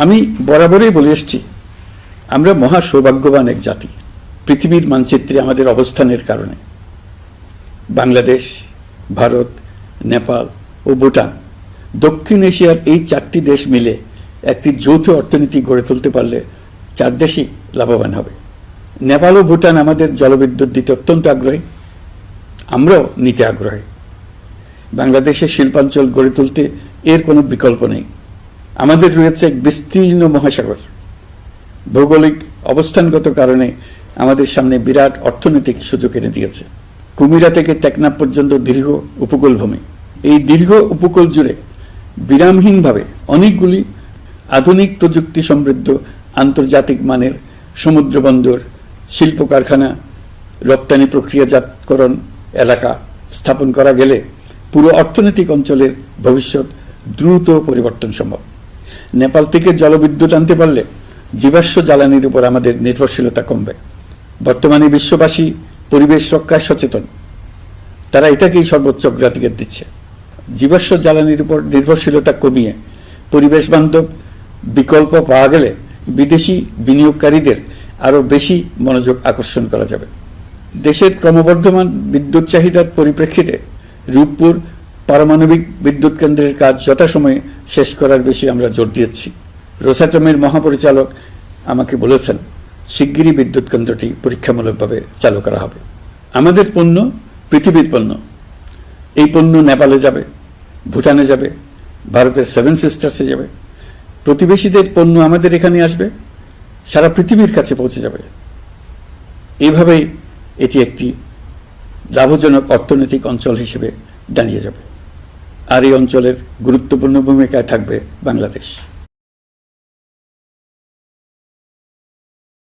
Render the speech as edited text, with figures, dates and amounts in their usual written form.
আমি বরাবরই বলে এসেছি, আমরা মহা সৌভাগ্যবান এক জাতি। পৃথিবীর মানচিত্রে আমাদের অবস্থানের কারণে বাংলাদেশ, ভারত, নেপাল ও ভুটান, দক্ষিণ এশিয়ার এই 4টি দেশ মিলে একটি যৌথ অর্থনীতি গড়ে তুলতে পারলে 4 দেশই লাভবান হবে। নেপাল ও ভুটান আমাদের জলবিদ্যুৎ দিতে অত্যন্ত আগ্রহী, আমরাও নিতে আগ্রহী। বাংলাদেশের শিল্পাঞ্চল গড়ে তুলতে এর কোনো বিকল্প নেই। আমাদের রয়েছে এক বিস্তীর্ণ মহাসাগর। ভৌগোলিক অবস্থানগত কারণে আমাদের সামনে বিরাট অর্থনৈতিক সুযোগ এনে দিয়েছে। কুমিরা থেকে টেকনাফ পর্যন্ত দীর্ঘ উপকূলভূমি। এই দীর্ঘ উপকূল জুড়ে বিরামহীনভাবে অনেকগুলি আধুনিক প্রযুক্তি সমৃদ্ধ আন্তর্জাতিক মানের সমুদ্র বন্দর, শিল্প কারখানা, রপ্তানি প্রক্রিয়াজাতকরণ এলাকা স্থাপন করা গেলে পুরো অর্থনৈতিক অঞ্চলের ভবিষ্যৎ দ্রুত পরিবর্তন সম্ভব। নেপাল থেকে জলবিদ্যুৎ আনতে পারলে জীবাশ্ম জ্বালানির উপর আমাদের নির্ভরশীলতা কমবে। বর্তমানে বিশ্ববাসী পরিবেশ রক্ষায় সচেতন, তারা এটাকেই সর্বোচ্চ অগ্রাধিকার দিচ্ছে। জীবাশ্ম জ্বালানির উপর নির্ভরশীলতা কমিয়ে পরিবেশ বান্ধব বিকল্প পাওয়া গেলে বিদেশি বিনিয়োগকারীদের আরও বেশি মনোযোগ আকর্ষণ করা যাবে। দেশের ক্রমবর্ধমান বিদ্যুৎ চাহিদার পরিপ্রেক্ষিতে রূপপুর পারমাণবিক বিদ্যুৎ কেন্দ্রের কাজ যথাসময়ে শেষ করার বেশি আমরা জোর দিয়েছি। রোসাটমের মহাপরিচালক আমাকে বলেছেন, শিগগিরই বিদ্যুৎ কেন্দ্রটি পরীক্ষামূলকভাবে চালু করা হবে। আমাদের পণ্য পৃথিবীর পণ্য। এই পণ্য নেপালে যাবে, ভুটানে যাবে, ভারতের 7 সিস্টার্সে যাবে। প্রতিবেশীদের পণ্য আমাদের এখানে আসবে, সারা পৃথিবীর কাছে পৌঁছে যাবে। এইভাবেই এটি একটি লাভজনক অর্থনৈতিক অঞ্চল হিসেবে দাঁড়িয়ে যাবে। আর এই অঞ্চলের গুরুত্বপূর্ণ ভূমিকায় থাকবে বাংলাদেশ।